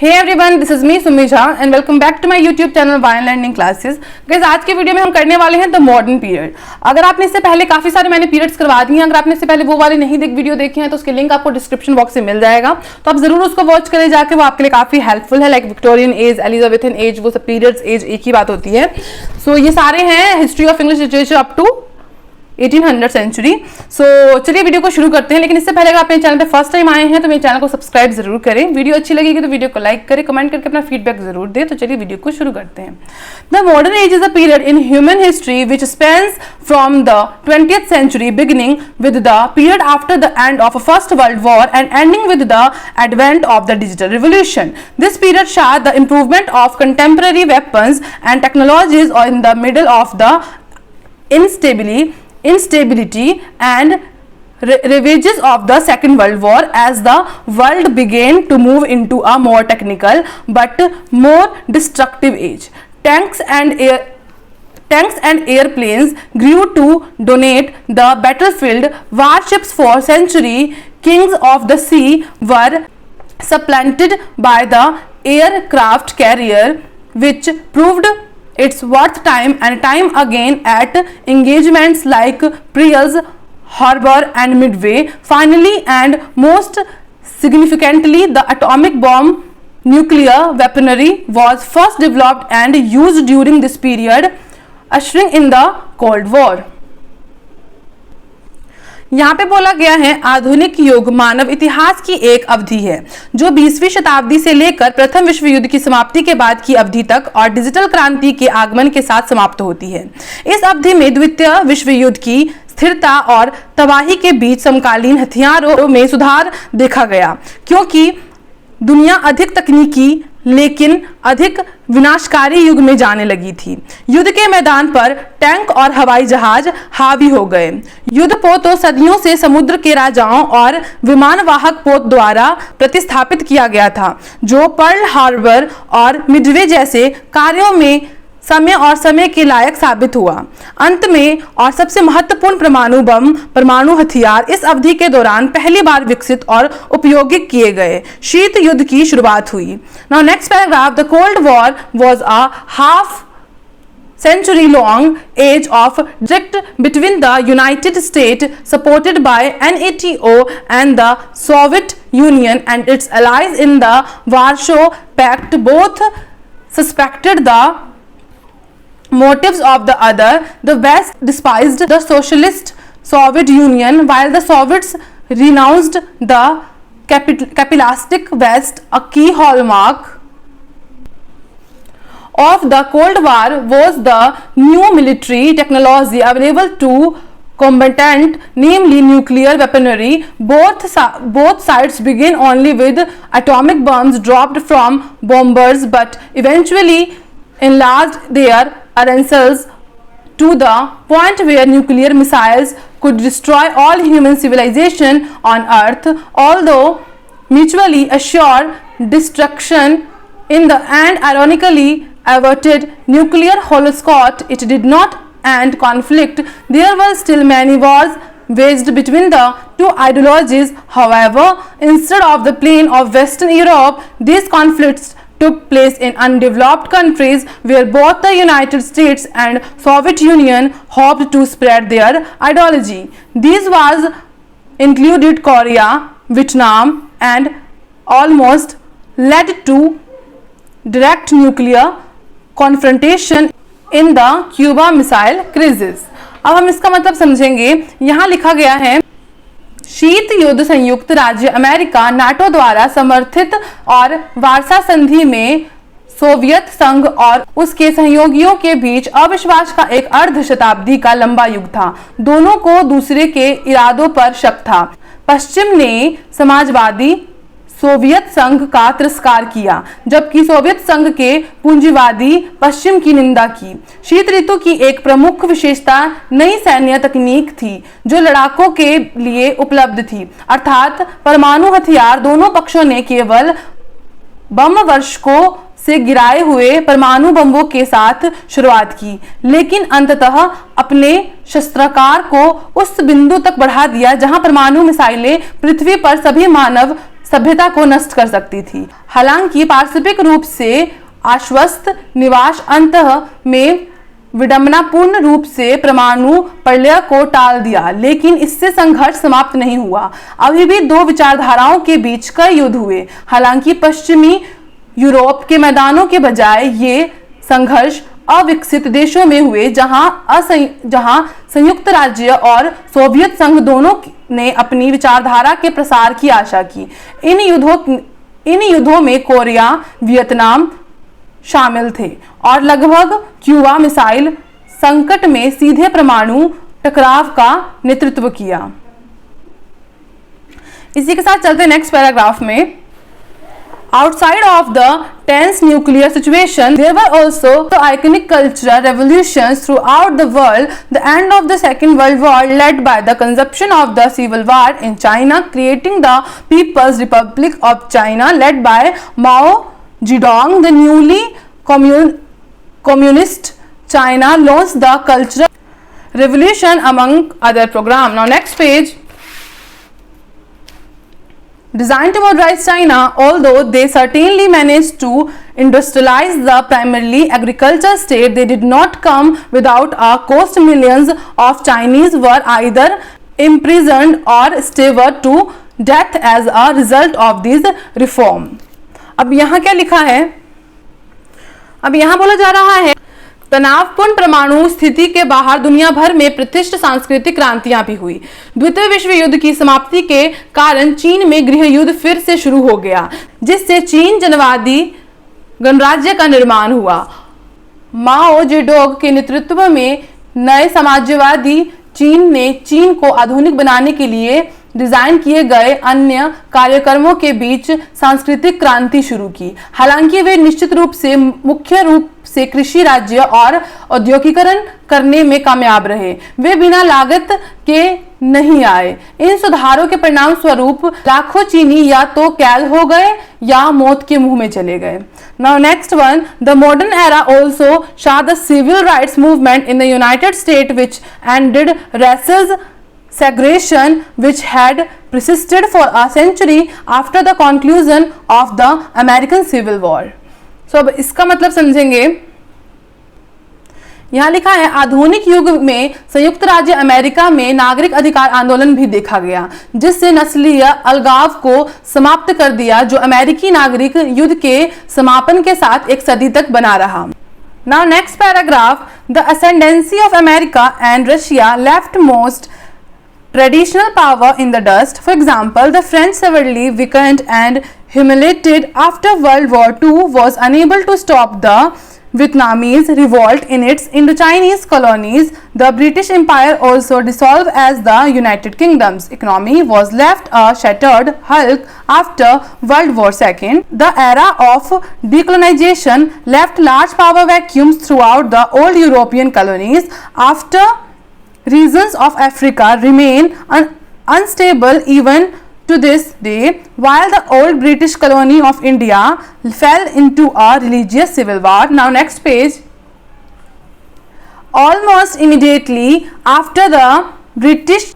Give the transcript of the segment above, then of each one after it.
Hey everyone, this is me Sumi Jha and welcome back to my YouTube channel Wine Learning Classes. Guys, आज के video में हम करने वाले हैं द मॉडर्न पीरियड। अगर आपने इससे पहले काफी सारे मैंने पीरियड्स करवा दिए हैं, अगर आपने इससे पहले वो वाले वीडियो देखे हैं तो उसके लिंक आपको डिस्क्रिप्शन बॉक्स में मिल जाएगा, तो आप जरूर उसको वॉच करें जाके, वो आपके लिए काफी हेल्पफुल है। Like Victorian age, Elizabethan age, वो सब पीरियड्स एज एक ही बात होती है। सो ये सारे हैं history of English literature up to 1800 century. So चलिए वीडियो को शुरू करते हैं। लेकिन इससे पहले अगर आप मेरे चैनल पे फर्स्ट टाइम आए हैं तो मेरे चैनल को सब्सक्राइब जरूर करें। वीडियो अच्छी लगेगी तो वीडियो को लाइक करें, कमेंट करके अपना फीडबैक जरूर दें। तो चलिए वीडियो को शुरू करते हैं। The modern age is a period in human history which spans from the 20th century beginning with the period after the end of First World War and ending with the advent of the digital revolution. This period saw the improvement of contemporary weapons and technologies in the middle of the instability and ravages of the Second World War as the world began to move into a more technical but more destructive age. Tanks and airplanes grew to dominate the battlefield. Warships for centuries, kings of the sea, were supplanted by the aircraft carrier, which proved its worth time and time again at engagements like Pearl Harbor and Midway. Finally and most significantly, the atomic bomb, nuclear weaponry, was first developed and used during this period, ushering in the Cold War. यहाँ पे बोला गया है आधुनिक युग मानव इतिहास की एक अवधि है जो 20वीं शताब्दी से लेकर प्रथम विश्व युद्ध की समाप्ति के बाद की अवधि तक और डिजिटल क्रांति के आगमन के साथ समाप्त होती है। इस अवधि में द्वितीय विश्व युद्ध की स्थिरता और तबाही के बीच समकालीन हथियारों में सुधार देखा गया, क्योंकि दुनिया अधिक तकनीकी लेकिन अधिक विनाशकारी युग में जाने लगी थी। युद्ध के मैदान पर टैंक और हवाई जहाज हावी हो गए। युद्धपोत तो सदियों से समुद्र के राजाओं और विमानवाहक पोत द्वारा प्रतिस्थापित किया गया था, जो पर्ल हार्बर और मिडवे जैसे कार्यों में समय और समय के लायक साबित हुआ। अंत में और सबसे महत्वपूर्ण परमाणु बम, परमाणु हथियार इस अवधि के दौरान पहली बार विकसित और उपयोगित किए गए। शीत युद्ध की शुरुआत हुई। Now next paragraph, the cold war was a half century long age of conflict between the United States, supported by NATO, and the Soviet Union and its allies in the Warsaw Pact. Both suspected the motives of the other. The West despised the socialist Soviet Union, while the Soviets renounced the capitalistic West. A key hallmark of the Cold War was the new military technology available to combatant, namely nuclear weaponry. Both sides began only with atomic bombs dropped from bombers, but eventually enlarged their arsenals to the point where nuclear missiles could destroy all human civilization on Earth. Although mutually assured destruction, in the end ironically averted nuclear holocaust, it did not end conflict. There were still many wars waged between the two ideologies. However, instead of the plain of Western Europe, these conflicts took place in undeveloped countries where both the United States and Soviet Union hoped to spread their ideology. These wars included Korea, Vietnam, and almost led to direct nuclear confrontation in the Cuba Missile Crisis. अब हम इसका मतलब समझेंगे। यहाँ लिखा गया है शीत युद्ध संयुक्त राज्य अमेरिका नाटो द्वारा समर्थित और वार्सा संधि में सोवियत संघ और उसके सहयोगियों के बीच अविश्वास का एक अर्ध शताब्दी का लंबा युग था। दोनों को दूसरे के इरादों पर शक था। पश्चिम ने समाजवादी सोवियत संघ का तिरस्कार किया, जबकि सोवियत संघ के पूंजीवादी पश्चिम की निंदा की। शीत ऋतु की एक प्रमुख विशेषता नई सैन्य तकनीक थी जो लड़ाकों के लिए उपलब्ध थी, अर्थात परमाणु हथियार। दोनों पक्षों ने केवल बम वर्षकों से गिराए हुए परमाणु बमों के साथ शुरुआत की, लेकिन अंततः अपने शस्त्रागार को उस बिंदु तक बढ़ा दिया जहां परमाणु मिसाइलें पृथ्वी पर सभी मानव सभ्यता को नष्ट कर सकती थी। हालांकि पारस्परिक रूप से आश्वस्त निवास अंततः में विडंबनापूर्ण रूप से परमाणु प्रलय को टाल दिया, लेकिन इससे संघर्ष समाप्त नहीं हुआ। अभी भी दो विचारधाराओं के बीच कई युद्ध हुए। हालांकि पश्चिमी यूरोप के मैदानों के बजाय ये संघर्ष अविकसित देशों में हुए, जहां संयुक्त राज्य और सोवियत संघ दोनों ने अपनी विचारधारा के प्रसार की आशा की। इन युद्धों में कोरिया, वियतनाम शामिल थे और लगभग क्यूबा मिसाइल संकट में सीधे परमाणु टकराव का नेतृत्व किया। इसी के साथ चलते नेक्स्ट पैराग्राफ में। Outside of the tense nuclear situation, there were also iconic cultural revolutions throughout the world. The end of the Second World War led by the consumption of the Civil War in China, creating the People's Republic of China led by Mao Zedong. The newly communist China launched the Cultural Revolution among other programs. Now next page. Designed to modernize China, although they certainly managed to industrialize the primarily agricultural state, they did not come without a cost. Millions of Chinese were either imprisoned or starved to death as a result of these reform. अब यहाँ क्या लिखा है? अब यहाँ बोला जा रहा है तनावपूर्ण परमाणु स्थिति के बाहर दुनिया भर में प्रतिष्ठित सांस्कृतिक क्रांतियां भी हुई। द्वितीय विश्व युद्ध की समाप्ति के कारण चीन में गृह युद्ध फिर से शुरू हो गया, जिससे चीन जनवादी गणराज्य का निर्माण हुआ। माओ जेडोंग के नेतृत्व में नए समाजवादी चीन ने चीन को आधुनिक बनाने के लिए डिजाइन किए गए अन्य कार्यक्रमों के बीच सांस्कृतिक क्रांति शुरू की। हालांकि वे निश्चित रूप से मुख्य रूप से कृषि राज्य और औद्योगिकरण करने में कामयाब रहे। वे बिना लागत के नहीं आए। इन सुधारों के परिणाम स्वरूप लाखों चीनी या तो कैद हो गए या मौत के मुंह में चले गए। Now next one, the modern era also saw the civil rights movement in the United States, which ended racial segregation which had persisted for a century after the conclusion of the American Civil War. So अब इसका मतलब समझेंगे। यहाँ लिखा है आधुनिक युग में संयुक्त राज्य अमेरिका में नागरिक अधिकार आंदोलन भी देखा गया, जिससे नस्लीय अलगाव को समाप्त कर दिया, जो अमेरिकी नागरिक युद्ध के समापन के साथ एक सदी तक बना रहा। Now next paragraph, the ascendancy of America and Russia left most traditional power in the dust. For example, the French, severely weakened and humiliated after World War II, was unable to stop the Vietnamese revolt in its Indochinese colonies. The British Empire also dissolved as the United Kingdom's economy was left a shattered hulk after World War II. The era of decolonization left large power vacuums throughout the old European colonies. After regions of Africa remain unstable even to this day, while the old British colony of India fell into a religious civil war. Now next page. Almost immediately after the British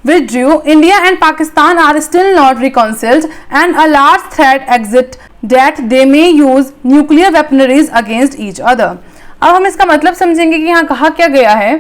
withdrew, India and Pakistan are still not reconciled, and a large threat exists that they may use nuclear weaponries against each other. अब हम इसका मतलब समझेंगे कि यहाँ कहा क्या गया है।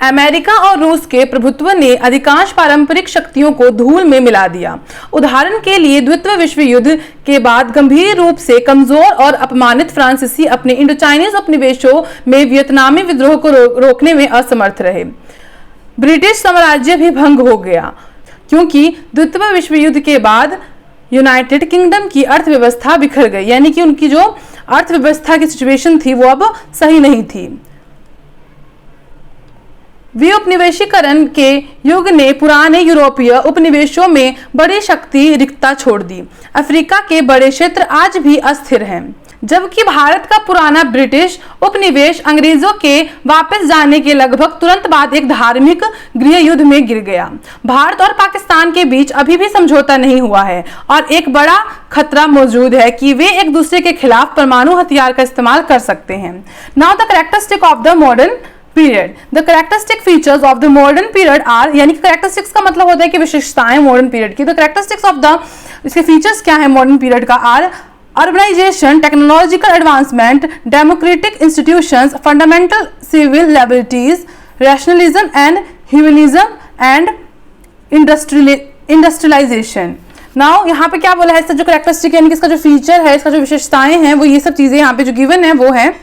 अमेरिका और रूस के प्रभुत्व ने अधिकांश पारंपरिक शक्तियों को धूल में मिला दिया। उदाहरण के लिए द्वितीय विश्व युद्ध के बाद गंभीर रूप से कमजोर और अपमानित फ्रांसीसी अपने इंडोचाइनीज उपनिवेशों में वियतनामी विद्रोह को रोकने में असमर्थ रहे। ब्रिटिश साम्राज्य भी भंग हो गया, क्योंकि द्वितीय विश्व युद्ध के बाद यूनाइटेड किंगडम की अर्थव्यवस्था बिखर गई, यानी कि उनकी जो अर्थव्यवस्था की सिचुएशन थी वो अब सही नहीं थी। विउपनिवेशीकरण के युग ने पुराने यूरोपीय उपनिवेशों में बड़ी शक्ति रिक्तता छोड़ दी। अफ्रीका के बड़े क्षेत्र आज भी अस्थिर हैं, जबकि भारत का पुराना ब्रिटिश उपनिवेश अंग्रेजों के वापस जाने के लगभग तुरंत बाद एक धार्मिक गृह युद्ध में गिर गया। भारत और पाकिस्तान के बीच अभी भी समझौता नहीं हुआ है और एक बड़ा खतरा मौजूद है कि वे एक दूसरे के खिलाफ परमाणु हथियार का इस्तेमाल कर सकते हैं। Now the characteristic of the modern period. The characteristic features of the modern period are, यानी कि कैरेक्टरिस्टिक्स का मतलब होता है कि विशेषताएं मॉडर्न पीरियड की। द कैरेक्टरिस्टिक्स ऑफ द, इसके फीचर्स क्या है मॉडर्न पीरियड का, are urbanisation, technological advancement, democratic institutions, fundamental civil liberties, rationalism and humanism and industrialisation. Now यहाँ पे क्या बोला है, इसका जो कैरेक्टरिस्टिक यानी कि इसका जो फीचर है, इसका जो विशेषताएं हैं, वो ये सब चीजें यहाँ पे जो गिवन है वो है।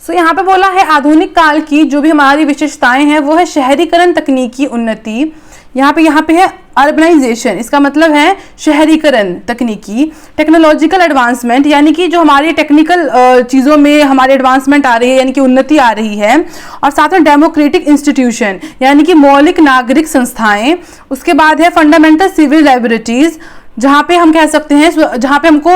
सो यहाँ पे बोला है आधुनिक काल की जो भी हमारी विशेषताएं हैं वो है शहरीकरण, तकनीकी उन्नति। यहाँ पे है अर्बनाइजेशन, इसका मतलब है शहरीकरण तकनीकी, टेक्नोलॉजिकल एडवांसमेंट यानी कि जो हमारी टेक्निकल चीज़ों में हमारी एडवांसमेंट आ रही है यानी कि उन्नति आ रही है, और साथ में डेमोक्रेटिक इंस्टीट्यूशन यानी कि मौलिक नागरिक संस्थाएं। उसके बाद है फंडामेंटल सिविल लिबर्टीज, जहाँ पे हम कह सकते हैं जहाँ पे हमको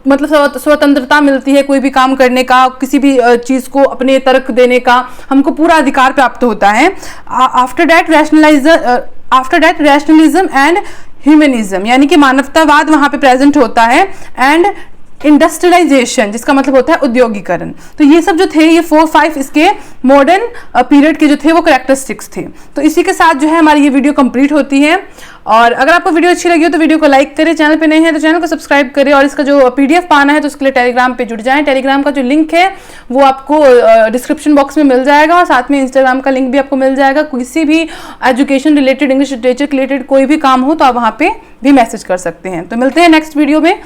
मतलब स्वतंत्रता मिलती है कोई भी काम करने का, किसी भी चीज़ को अपने तर्क देने का हमको पूरा अधिकार प्राप्त होता है। After that rationalism and humanism यानी कि मानवतावाद वहाँ पे प्रेजेंट होता है, एंड इंडस्ट्रियलाइजेशन जिसका मतलब होता है उद्योगीकरण। तो ये सब जो थे, ये 4-5 इसके मॉडर्न पीरियड के जो थे वो कैरेक्टरिस्टिक्स थे। तो इसी के साथ जो है हमारी ये वीडियो कंप्लीट होती है। और अगर आपको वीडियो अच्छी लगी हो तो वीडियो को लाइक करें, चैनल पे नए हैं तो चैनल को सब्सक्राइब करें, और इसका जो पीडीएफ पाना है तो उसके लिए टेलीग्राम पे जुड़ जाएं। टेलीग्राम का जो लिंक है वो आपको डिस्क्रिप्शन बॉक्स में मिल जाएगा, और साथ में इंस्टाग्राम का लिंक भी आपको मिल जाएगा। किसी भी education related, English literature related कोई भी काम हो तो आप वहाँ पे भी मैसेज कर सकते हैं। तो मिलते हैं नेक्स्ट वीडियो में,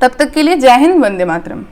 तब तक के लिए जय हिंद, वंदे मातरम।